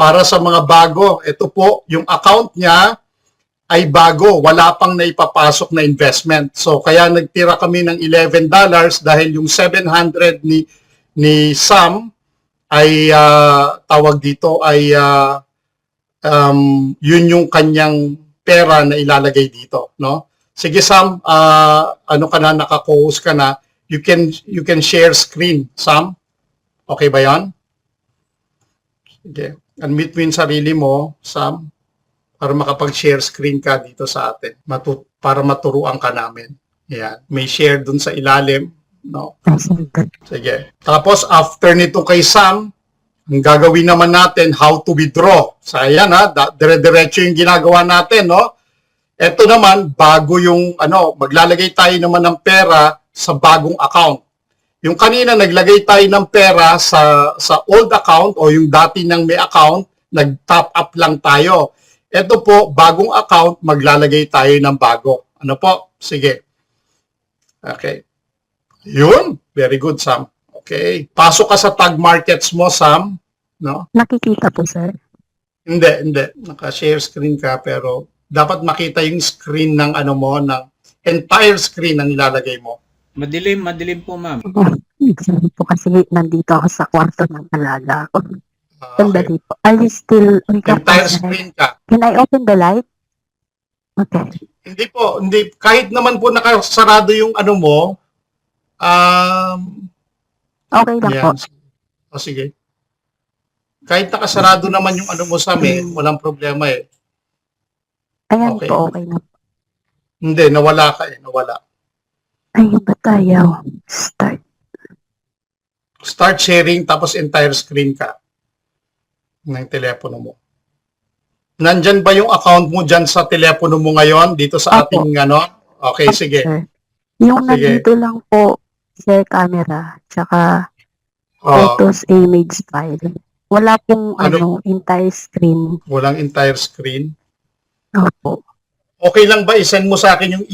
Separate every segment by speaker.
Speaker 1: para sa mga bago, ito po, yung account niya ay bago, wala pang naipapasok na investment. So kaya nagtira kami ng $11 dahil yung 700 ni Sam ay tawag dito ay yun yung kanyang pera na ilalagay dito, no? Sige Sam, ano ka na, naka-co-host ka na, you can share screen, Sam. Okay ba 'yan? Sige. Unmute mo yung sarili mo, Sam, para makapag-share screen ka dito sa atin, para maturuan ka namin. Yan. May share dun sa ilalim, no? Sige. Tapos after nito kay Sam, ang gagawin naman natin, how to withdraw. So ayan ha, dire-diretso yung ginagawa natin, no? Ito naman, bago yung, maglalagay tayo naman ng pera sa bagong account. Yung kanina, naglagay tayo ng pera sa old account o yung dati ng may account, nag-top up lang tayo. Ito po, bagong account, maglalagay tayo ng bago. Ano po? Sige. Okay. Yun. Very good, Sam. Okay. Pasok ka sa tag markets mo, Sam. No?
Speaker 2: Nakikita po, sir.
Speaker 1: Hindi. Naka-share screen ka, pero dapat makita yung screen ng ng entire screen ang ilalagay mo.
Speaker 3: Madilim po, ma'am.
Speaker 2: Sorry po kasi nandito ako sa kwarto ng alaga ko. Sandali
Speaker 1: Okay.
Speaker 2: po. Are you still...
Speaker 1: Entire screen ka.
Speaker 2: Can I open the light? Okay.
Speaker 1: Hindi po, hindi. Kahit naman po nakasarado yung mo,
Speaker 2: Okay lang po.
Speaker 1: yan. O sige. Kahit nakasarado naman yung mo sa amin, walang problema eh.
Speaker 2: Ayan
Speaker 1: Okay.
Speaker 2: po, okay na po.
Speaker 1: Hindi, nawala ka nawala.
Speaker 2: Ayun ba tayo? Start.
Speaker 1: Start sharing, tapos entire screen ka ng telepono mo. Nandyan ba yung account mo dyan sa telepono mo ngayon, dito sa
Speaker 2: Opo.
Speaker 1: ating Okay, sige.
Speaker 2: Sir. Yung
Speaker 1: Sige.
Speaker 2: nandito lang po, sir, camera, tsaka
Speaker 1: Oh,
Speaker 2: photos, image file. Wala pong entire screen.
Speaker 1: walang entire screen.
Speaker 2: Opo.
Speaker 1: Okay lang ba i-send mo sa akin yung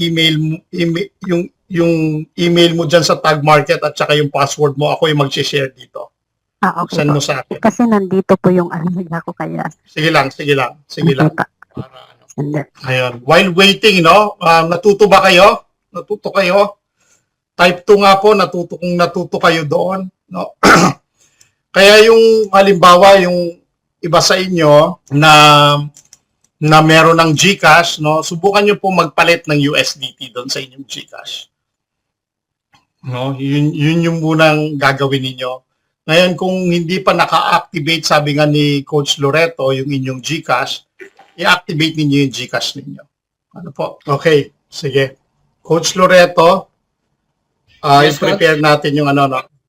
Speaker 1: yung email mo dyan sa Tag Market at saka yung password mo, ako yung mag-share dito.
Speaker 2: Okay
Speaker 1: Send
Speaker 2: po.
Speaker 1: mo sa akin.
Speaker 2: Kasi nandito po yung alaga ko kaya.
Speaker 1: Sige lang.
Speaker 2: Nakita.
Speaker 1: Para
Speaker 2: Sandali.
Speaker 1: Ayun. While waiting, natuto ba kayo? Natuto kayo? Type 2 nga po, natuto kayo doon, no? Kaya yung halimbawa, yung iba sa inyo na meron ng GCash, no? Subukan niyo po magpalit ng USDT doon sa inyong GCash. No, yun yung munang gagawin ninyo. Ngayon, kung hindi pa naka-activate, sabi nga ni Coach Loreto, yung inyong GCash, i-activate ninyo yung GCash ninyo. Ano po? Okay, sige. Coach Loreto,
Speaker 3: Yes,
Speaker 1: i-prepare natin yung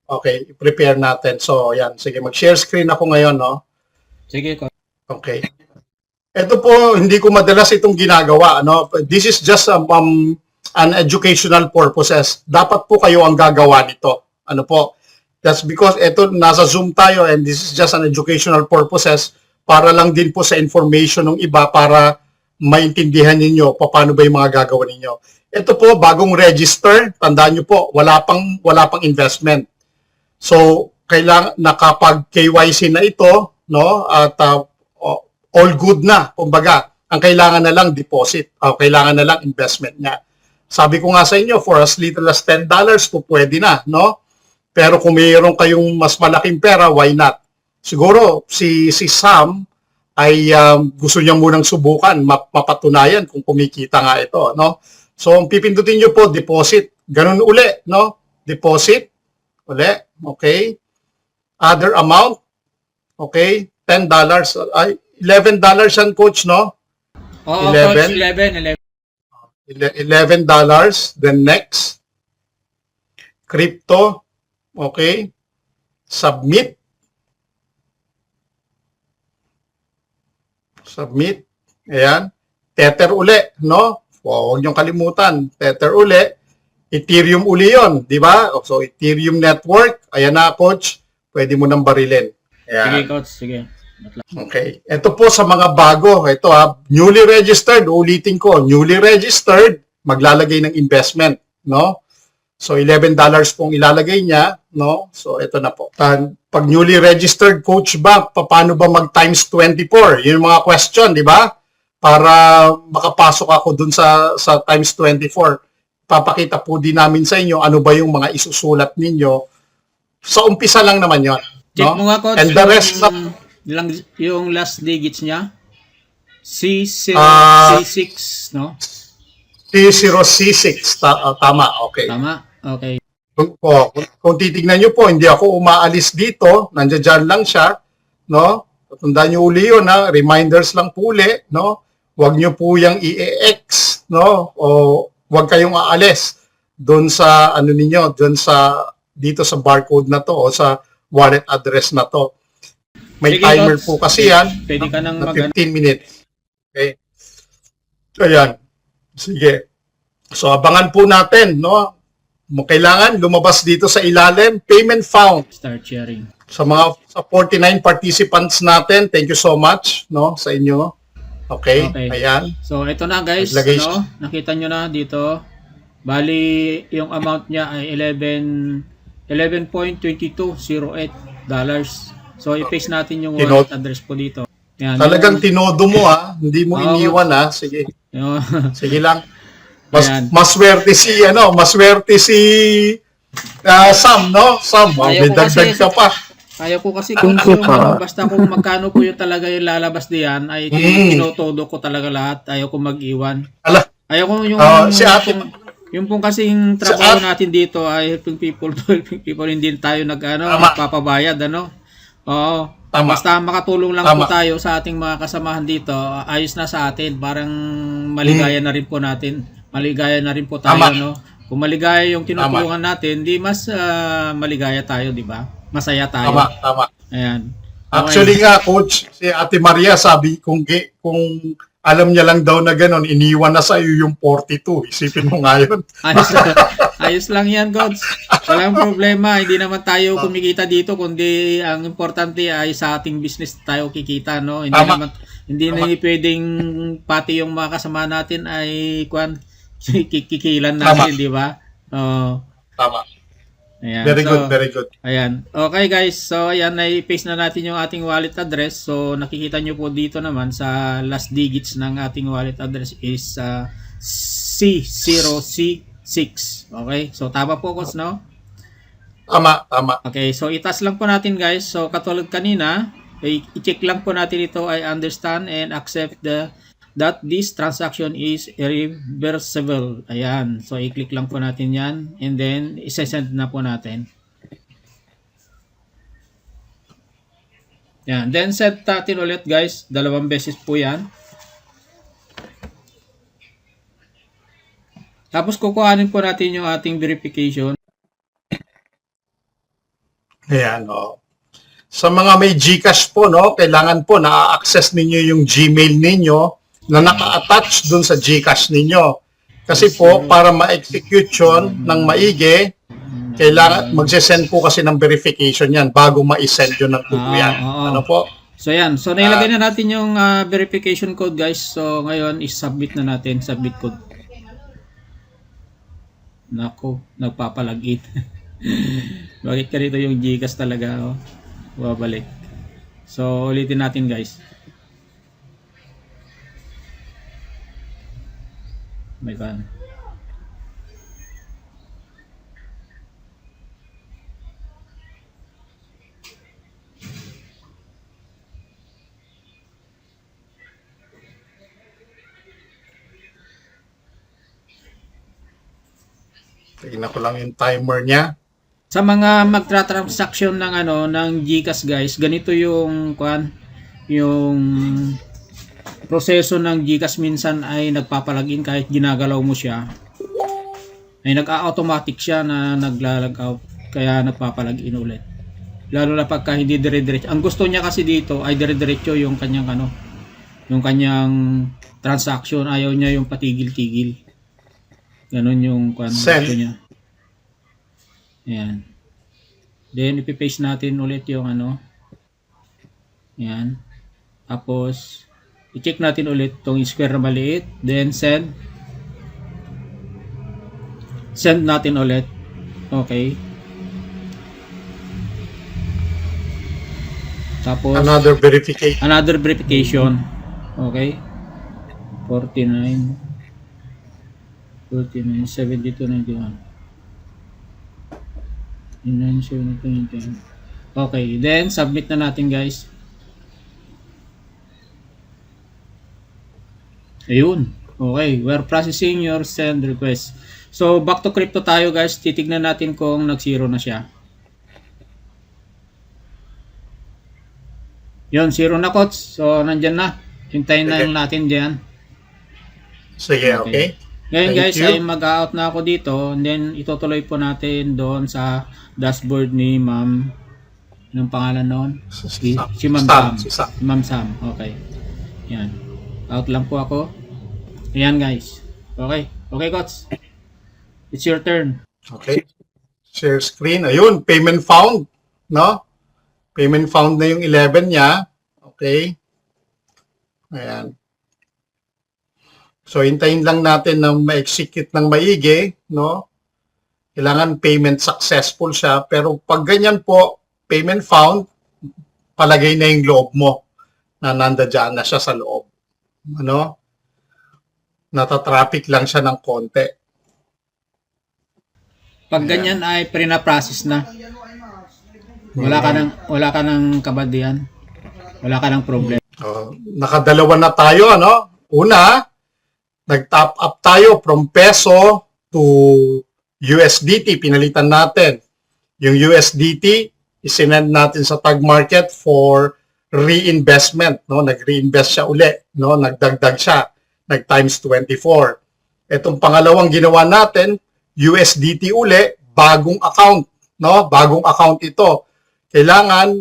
Speaker 1: Okay, i-prepare natin. So, yan. Sige, mag-share screen ako ngayon, no?
Speaker 3: Sige, Coach.
Speaker 1: Okay. Ito po, hindi ko madalas itong ginagawa, no? This is just an educational purposes. Dapat po kayo ang gagawa nito. Ano po? That's because ito, nasa Zoom tayo and this is just an educational purposes para lang din po sa information ng iba para maintindihan ninyo paano ba yung mga gagawin ninyo. Ito po, bagong register, tandaan nyo po, wala pang investment. So, kailangan nakapag KYC na ito, no? At all good na, kumbaga. Ang kailangan na lang deposit, kailangan na lang investment niya. Sabi ko nga sa inyo, for as little as $10 po pwede na, no? Pero kung mayroon kayong mas malaking pera, why not? Siguro si Sam ay gusto niya munang subukan, mapatunayan kung kumikita nga ito, no? So, ang pipindutin niyo po, deposit. Ganun uli, no? Deposit. Uli, okay? Other amount, okay? $10. Ay, $11 yan, Coach, no?
Speaker 3: Oo,
Speaker 1: 11.
Speaker 3: Coach, 11.
Speaker 1: $11. Then next, crypto, okay? Submit. Ayan. Tether uli, no? Huwag niyong kalimutan. Tether uli. Ethereum uli yon, di ba? So, Ethereum network. Ayan na, Coach. Pwede mo nang barilin. Ayan.
Speaker 3: Sige, Coach. Sige.
Speaker 1: Okay. Ito po sa mga bago. Ito newly registered. Ulitin ko. Newly registered. Maglalagay ng investment. No? So $11 pong ilalagay niya, no? So ito na po. Pag newly registered coach ba, paano ba mag times 24? Yun yung mga question, di ba? Para makapasok ako dun sa times 24. Papakita po din namin sa inyo ano ba yung mga isusulat ninyo. Sa umpisa lang naman yon,
Speaker 3: Check
Speaker 1: no?
Speaker 3: mo nga, Coach,
Speaker 1: And the rest na
Speaker 3: yung last digits niya. C0,
Speaker 1: Ah,
Speaker 3: C6, no?
Speaker 1: T0C6, tama, okay.
Speaker 3: Tama? Okay.
Speaker 1: Kung titignan nyo po, hindi ako umaalis dito, nandiyan lang siya, no? Tandaan nyo uli yun, ha? Reminders lang po uli, no? Huwag nyo po yung i-ex, no? O huwag kayong aalis doon sa, ano ninyo, doon sa, dito sa barcode na to, o sa wallet address na to. May
Speaker 3: Sige,
Speaker 1: timer
Speaker 3: Coach.
Speaker 1: po kasi yan,
Speaker 3: Pwede ka nang
Speaker 1: na
Speaker 3: mag-
Speaker 1: 15 minutes. Okay? Ayan. Sige. So, abangan po natin, no? Kailangan lumabas dito sa ilalim, payment found.
Speaker 3: start sharing.
Speaker 1: Sa 49 participants natin, thank you so much, no, sa inyo. Okay,
Speaker 3: Okay.
Speaker 1: ayan.
Speaker 3: So, ito na guys,
Speaker 1: Naglagay
Speaker 3: no? Nakita nyo na dito. Bali, yung amount niya ay 11.2208 dollars. So, i-paste natin yung wallet address po dito. Yan,
Speaker 1: Talagang tinodo mo, ha? Hindi mo
Speaker 3: Oo.
Speaker 1: iniwan, ha? Sige,
Speaker 3: yung,
Speaker 1: sige lang.
Speaker 3: Ayan.
Speaker 1: Maswerte si, Sam, no? Sam,
Speaker 3: Ayaw
Speaker 1: may
Speaker 3: ko kasi-
Speaker 1: dagdag ka pa.
Speaker 3: ayaw ko kasi
Speaker 2: Thank
Speaker 3: kung
Speaker 2: you po.
Speaker 3: basta kung magkano po yung talaga yung lalabas diyan, ay tinotodo ko talaga lahat. Ayaw ko mag-iwan.
Speaker 1: Ala,
Speaker 3: Ayaw ko yung
Speaker 1: si ate-
Speaker 3: yung pong kasing trabaho natin dito ay helping people to helping people, hindi tayo
Speaker 1: Tama.
Speaker 3: nagpapabayad, ano? Oo.
Speaker 1: Tama.
Speaker 3: Basta makatulong lang po
Speaker 1: Tama.
Speaker 3: tayo sa ating mga kasamahan dito, ayos na sa atin. Parang maligaya na rin po natin. Maligaya na rin po tayo,
Speaker 1: Tama.
Speaker 3: no? Kung maligaya yung tinutulungan natin, di mas maligaya tayo, di ba? Masaya tayo.
Speaker 1: tama.
Speaker 3: Ayan.
Speaker 1: Actually nga, Coach, si Ate Maria sabi kung alam niya lang daw na gano'n, iniwan na sa iyo yung 42. Isipin mo nga yun.
Speaker 3: Ayos lang yan, Coach. Walang problema. Hindi naman tayo kumikita dito, kundi ang importante ay sa ating business tayo kikita, no? Hindi
Speaker 1: Tama.
Speaker 3: na pwedeng pati yung mga kasama natin ay kikilan natin, di ba?
Speaker 1: Tama.
Speaker 3: Ayan.
Speaker 1: Very
Speaker 3: So,
Speaker 1: good, very good.
Speaker 3: ayan. Okay guys, so ayan, na-paste na natin yung ating wallet address. So nakikita nyo po dito naman sa last digits ng ating wallet address is C0C6. Okay, so tama po, Coach, no?
Speaker 1: Tama.
Speaker 3: Okay, so itas lang po natin guys. So katulad kanina, i-check lang po natin ito ay understand and accept that this transaction is irreversible. Ayan. So, i-click lang po natin yan. And then, isa-send na po natin. Yan. Then, send natin ulit, guys. 2 beses po yan. Tapos, kukuhanin po natin yung ating verification.
Speaker 1: Ayan, o. Sa mga may GCash po, no, kailangan po na-access ninyo yung Gmail ninyo na naka-attach dun sa GCash ninyo. Kasi po, para ma-execute yun ng maigi, kailangan, magsisend po kasi ng verification yan bago ma-send yun ng tubo yan.
Speaker 3: Oo.
Speaker 1: Ano po?
Speaker 3: So, yan. So, nilagay na natin yung verification code, guys. So, ngayon, is-submit na natin. Submit code. Nako, nagpapalagin. Bakit ka rito yung Gcash talaga, oh. Babalik. So, ulitin natin, guys. May ban.
Speaker 1: Tingnan ko lang yung timer niya.
Speaker 3: Sa mga magtra-transaction ng ng GCash, guys, ganito yung yung proseso ng GCash. Minsan ay nagpapalagin kahit ginagalaw mo siya. Ay nag-automatic siya na naglalag out, kaya nagpapalagin ulit. Lalo na pagka hindi dire-diretso. Ang gusto niya kasi dito ay dire-diretso yung kanyang yung kanyang transaction. Ayaw niya yung patigil-tigil. Ganun yung gusto niya. Ayan. Then, ipipaste natin ulit yung Ayan. Tapos, i-check natin ulit itong square na maliit. Then, send. Send natin ulit. Okay. Tapos
Speaker 1: Another verification.
Speaker 3: another verification. Okay. 49 72 91 72 91. Okay, then submit na natin, guys. Ayun. Okay, we're processing your send request. So, back to crypto tayo, guys. Titignan natin kung nag-zero na siya. Yun, zero na, Kots. So, nandyan na. Hintayin na
Speaker 1: Okay.
Speaker 3: natin dyan.
Speaker 1: Sige, okay.
Speaker 3: Ngayon,
Speaker 1: Thank
Speaker 3: guys,
Speaker 1: you.
Speaker 3: ay mag-out na ako dito. And then, itutuloy po natin doon sa dashboard ni Ma'am. Anong pangalan noon? Si Ma'am Sam.
Speaker 1: Si Sam.
Speaker 3: Si Ma'am Sam. Okay. Yan. Out lang po ako. Ayan, guys. Okay. Okay, Kots. It's your turn.
Speaker 1: Okay. Share screen. Ayun, payment found. No? Payment found na yung 11 niya. Okay. Ayan. So, hintayin lang natin na ma-execute ng maigi. No? Kailangan payment successful siya. Pero pag ganyan po, payment found, palagay na yung loob mo na nandyan na siya sa loob. Ano? Natatraffic lang siya ng konti.
Speaker 3: Pag ganyan ay pre-na-process na. Wala ka ng kabadian. Wala ka ng problem.
Speaker 1: Nakadalawa na tayo, ano? Una, nag-top up tayo from peso to USDT. Pinalitan natin. Yung USDT, isinend natin sa tag market for reinvestment. No? Nag-reinvest siya uli. No? Nagdagdag siya. Nag-times 24. Itong pangalawang ginawa natin, USDT uli, bagong account. No? Bagong account ito. Kailangan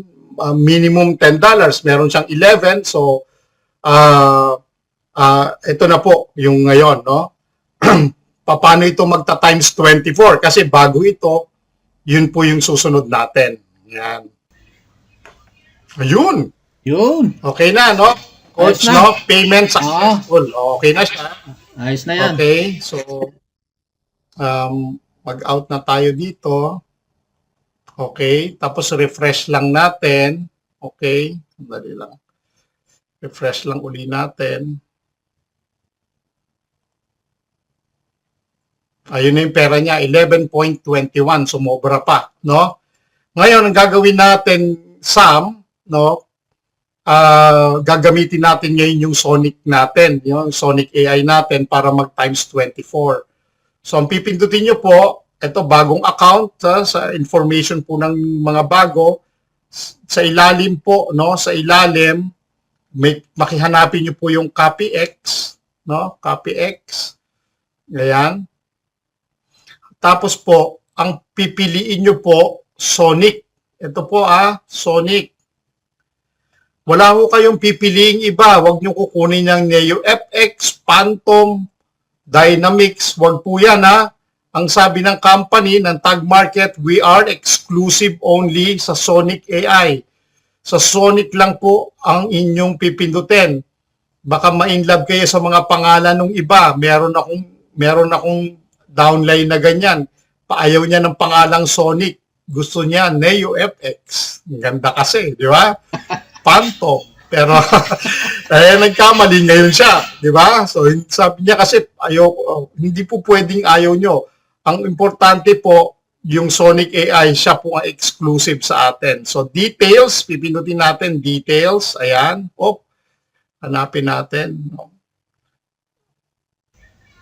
Speaker 1: minimum $10. Meron siyang 11. So, ito na po yung ngayon. No? Paano ito magta-times 24? Kasi bago ito, yun po yung susunod natin. Yan. Ayun.
Speaker 3: Yun.
Speaker 1: Okay na, no? Coach,
Speaker 3: Ayos na.
Speaker 1: no? Payment successful. Okay na siya.
Speaker 3: Ayos na yan.
Speaker 1: Okay. So, mag-out na tayo dito. Okay. Tapos refresh lang natin. Okay. Dali lang. Refresh lang uli natin. Ayun na yung pera niya, 11.21. Sumobra pa, no? Ngayon, ang gagawin natin, Sam, no? Gagamitin natin ngayon yung Sonic natin, yung Sonic AI natin para mag times 24. So, ang pipindutin nyo po, ito bagong account sa information po ng mga bago. Sa ilalim po, no? Sa ilalim, makihanapin nyo po yung CopyX, no? CopyX. Ayan. Tapos po, ang pipiliin nyo po, Sonic. Ito po Sonic. Wala ho kayong pipiliing iba. Huwag nyo kukunin ng Neo FX, Phantom, Dynamics. Huwag po yan Ang sabi ng company, ng Tag Market, we are exclusive only sa Sonic AI. Sa Sonic lang po ang inyong pipindutin. Baka ma-inlove kayo sa mga pangalan ng iba. Meron akong downline na ganyan. Paayaw niya ng pangalang Sonic. Gusto niya Neo FX. Ganda kasi, di ba? Phantom. Pero nagkamali ngayon siya, di ba? So sabi niya kasi hindi po pwedeng ayaw nyo. Ang importante po, yung Sonic AI, siya po ang exclusive sa atin. So details, pipindutin natin details. Ayan. Hanapin natin.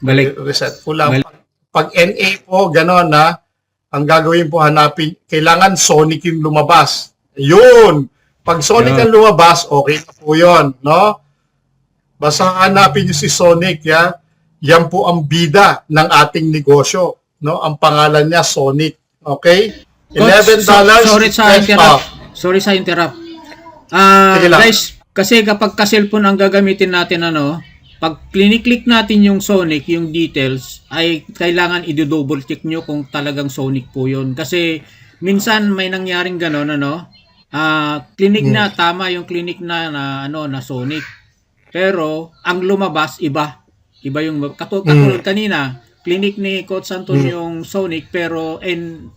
Speaker 3: Balik.
Speaker 1: Reset ko lang. Pag NA po, gano'n ang gagawin po hanapin, kailangan Sonic yung lumabas. Yun! Pag Sonic ang lumabas, okay na po yun, no? Basta hanapin nyo si Sonic, yan po ang bida ng ating negosyo, no? Ang pangalan niya, Sonic. Okay? $11.
Speaker 3: Sorry sa interrupt.
Speaker 1: Sige lang.
Speaker 3: Guys, kasi kapag ka-cellphone ang gagamitin natin, pag click natin yung Sonic, yung details, ay kailangan i-double check nyo kung talagang Sonic po yun. Kasi minsan may nangyaring gano'n, clinic na, tama yung clinic na Sonic. Pero ang lumabas, iba. Iba yung katulad kanina, clinic ni Coach Anton yung Sonic, pero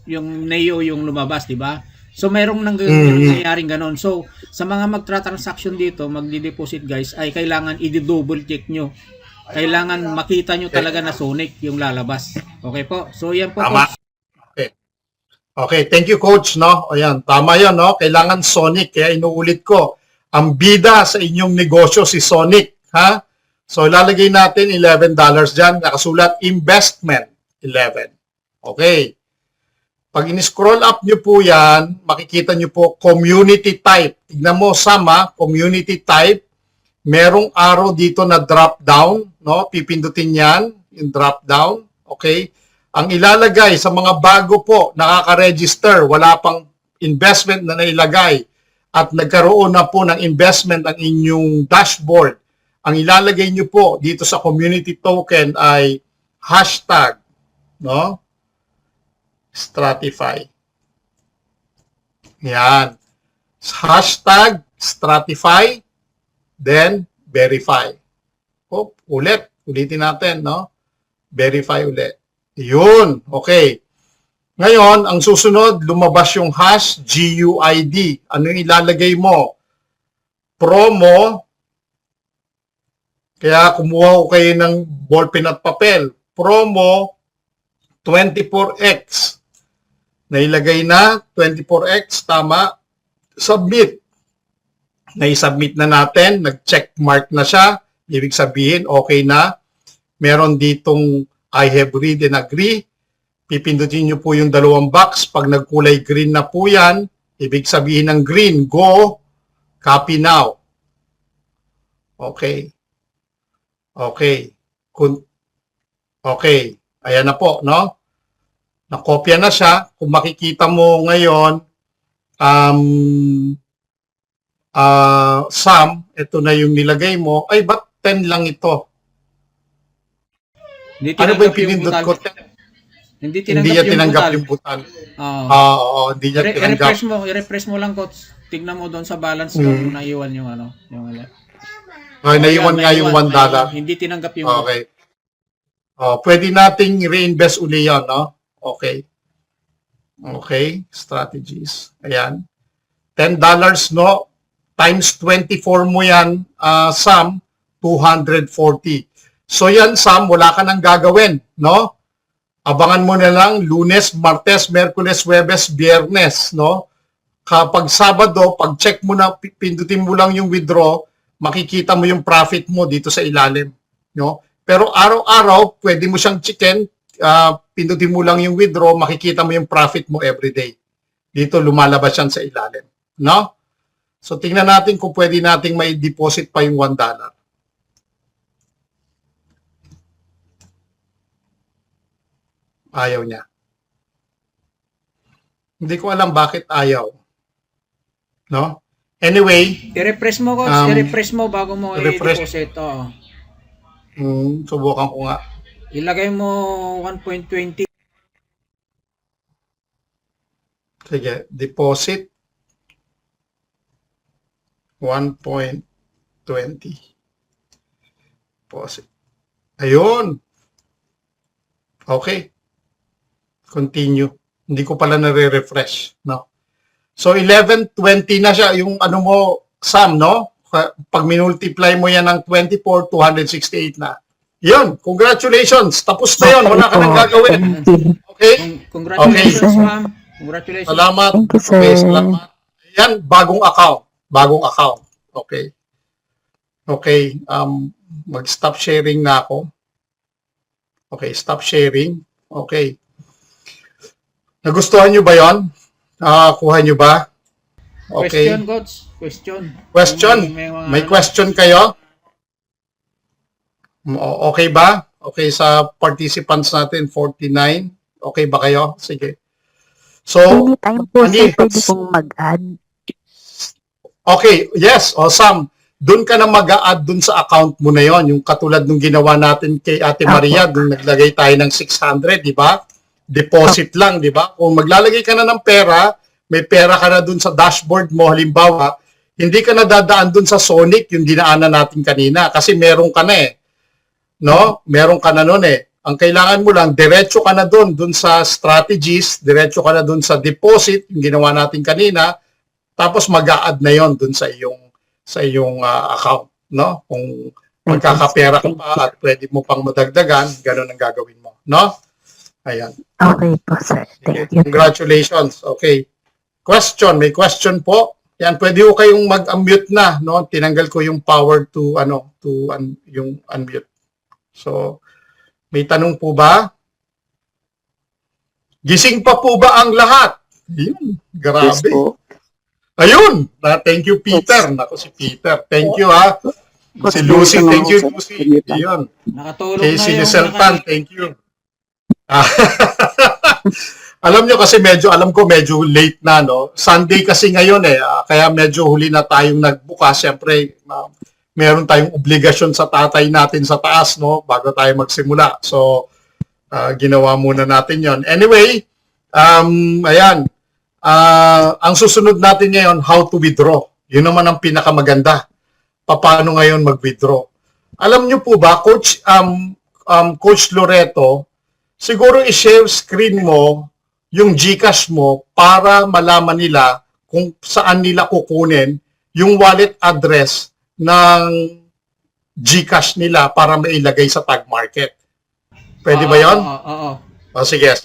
Speaker 3: yung Neo yung lumabas, di ba? So, merong nangyayaring ganon. So, sa mga magtra-transaction dito, magdi-deposit guys, ay kailangan i-double check nyo. Kailangan makita nyo talaga na Sonic yung lalabas. Okay po? So, yan po.
Speaker 1: Tama.
Speaker 3: Coach.
Speaker 1: Okay, thank you coach, no? Ayan, tama 'yon, no? Kailangan Sonic, kaya inuulit ko. Ang bida sa inyong negosyo si Sonic, ha? So ilalagay natin $11 diyan, nakasulat investment 11. Okay. Pag in-scroll up niyo po 'yan, makikita niyo po community type. Tignan mo sama, community type. Merong arrow dito na drop down, no? Pipindutin 'yan, yung drop down, okay? Ang ilalagay sa mga bago po, nakaka-register, wala pang investment na nailagay at nagkaroon na po ng investment ang inyong dashboard. Ang ilalagay nyo po dito sa community token ay hashtag, no? Stratify. Yan. Hashtag Stratify, then verify. Ulitin natin, no? Verify ulit. Yun, okay. Ngayon, ang susunod, lumabas yung hash GUID. Ano yung ilalagay mo? Promo. Kaya kumuha ko kayo ng ballpen at papel. Promo 24x. Nailagay na 24x, tama. Submit. Nai-submit na natin, nag-check mark na siya. Ibig sabihin, okay na. Meron ditong I have read and agree. Pipindutin nyo po yung dalawang box. Pag nagkulay green na po yan, ibig sabihin ng green, go, copy now. Okay. Okay. Okay. Ayan na po, no? Nakopya na siya. Kung makikita mo ngayon, Sam, ito na yung nilagay mo. Ay, ba't 10 lang ito? Ano ba yung pinindot ko?
Speaker 3: Hindi
Speaker 1: niya tinanggap yung butal. Oo, hindi niya tinanggap.
Speaker 3: I-refresh mo lang, Coach. Tignan mo doon sa balance mo kung naiwan yung ano.
Speaker 1: Naiwan nga yung $1.
Speaker 3: Hindi tinanggap yung...
Speaker 1: Okay. Pwede nating reinvest uli yan, no? Okay. Okay, strategies. Ayan. $10, no? Times 24 mo yan, Sam, 240. So yan, Sam, wala ka nang gagawin, no? Abangan mo na lang Lunes, Martes, Merkules, Huwebes, Biyernes, no? Kapag Sabado, pag check mo na, pindutin mo lang yung withdraw, makikita mo yung profit mo dito sa ilalim, no? Pero araw-araw, pwede mo siyang chicken, pindutin mo lang yung withdraw, makikita mo yung profit mo everyday. Dito lumalabas yan sa ilalim, no? So tingnan natin kung pwede nating may deposit pa yung $1. Ayaw niya. Hindi ko alam bakit ayaw. No? Anyway.
Speaker 3: I-refresh mo, Coach. I-refresh mo bago mo i-deposit.
Speaker 1: Subukan ko nga.
Speaker 3: Ilagay mo 1.20.
Speaker 1: Sige. Deposit. 1.20. Deposit. Ayun. Okay. Continue. Hindi ko pala nare-refresh, no? So 11.20 na siya yung ano mo, Sam, no? Pag minultiply mo yan ng 24, 268 na. Yun, congratulations. Tapos na yun, wala ka nang gagawin. Okay?
Speaker 3: Congratulations, ma'am. Congratulations.
Speaker 1: Salamat.
Speaker 2: Thank you, sir.
Speaker 1: Okay, salamat. Yan, bagong account. Bagong account. Okay. Okay, mag-stop sharing na ako. Okay, stop sharing. Okay. Nagustuhan nyo ba yon? Kuha nyo ba? Okay.
Speaker 3: Question, Coach. Question.
Speaker 1: Question? May question kayo? Okay ba? Okay sa participants natin, 49. Okay ba kayo? Sige. So,
Speaker 2: Anytime po, sir, pwede pong mag-add.
Speaker 1: Okay, yes, Sam. Doon ka na mag-a-add doon sa account mo na yon, yung katulad nung ginawa natin kay Ate Maria, doon naglagay tayo ng 600, di ba? Deposit lang, di ba? Kung maglalagay ka na ng pera, may pera ka na doon sa dashboard mo, halimbawa, hindi ka na dadaan doon sa Sonic, yung dinaanan natin kanina, kasi meron ka na eh. No? Meron ka na noon eh. Ang kailangan mo lang, diretso ka na dun sa strategies, diretso ka na dun sa deposit, yung ginawa natin kanina, tapos mag-a-add na yon dun sa iyong account, no? Kung magkakapera ka pa at pwede mo pang madagdagan, ganun ang gagawin mo, no? Ayan.
Speaker 2: Okay po, sir.
Speaker 1: Sige,
Speaker 2: Thank you.
Speaker 1: congratulations. Okay. Question, may question po? Yan, pwede ko kayong mag-unmute na, no? Tinanggal ko yung power to yung unmute. So, may tanong po ba? Gising pa po ba ang lahat? Ayun, grabe.
Speaker 4: Yes po.
Speaker 1: Ayun, thank you Peter. Nako si Peter. Thank you ha. Si Lucy, thank you Lucy. Ayun.
Speaker 3: Nakatulog
Speaker 1: Okay,
Speaker 3: na
Speaker 1: si
Speaker 3: yung
Speaker 1: Liseltan, thank you. Alam nyo kasi alam ko medyo late na, no? Sunday kasi ngayon kaya medyo huli na tayong nagbukas. Siyempre, meron tayong obligasyon sa tatay natin sa taas, no? Bago tayo magsimula. So, ginawa muna natin yon. Anyway, ayan. Ang susunod natin ngayon, how to withdraw. Yun naman ang pinakamaganda. Paano ngayon mag-withdraw? Alam nyo po ba, Coach Loreto, siguro i-share screen mo yung GCash mo para malaman nila kung saan nila kukunin yung wallet address ng GCash nila para mailagay sa tag market. Pwede ba yon?
Speaker 3: Oo.
Speaker 1: Sige.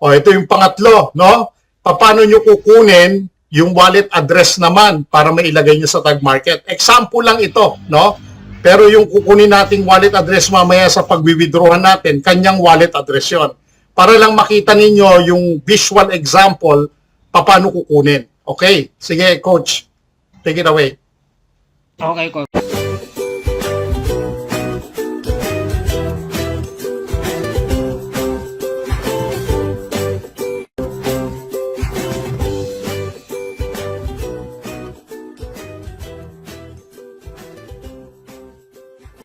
Speaker 1: Ito yung pangatlo, no? Paano nyo kukunin yung wallet address naman para mailagay nyo sa tag market? Example lang ito, no? Pero yung kukunin nating wallet address mamaya sa pag-withdrawhan natin, kanyang wallet address yon. Para lang makita ninyo yung visual example, paano kukunin. Okay? Sige, Coach. Take it away.
Speaker 3: Okay, coach.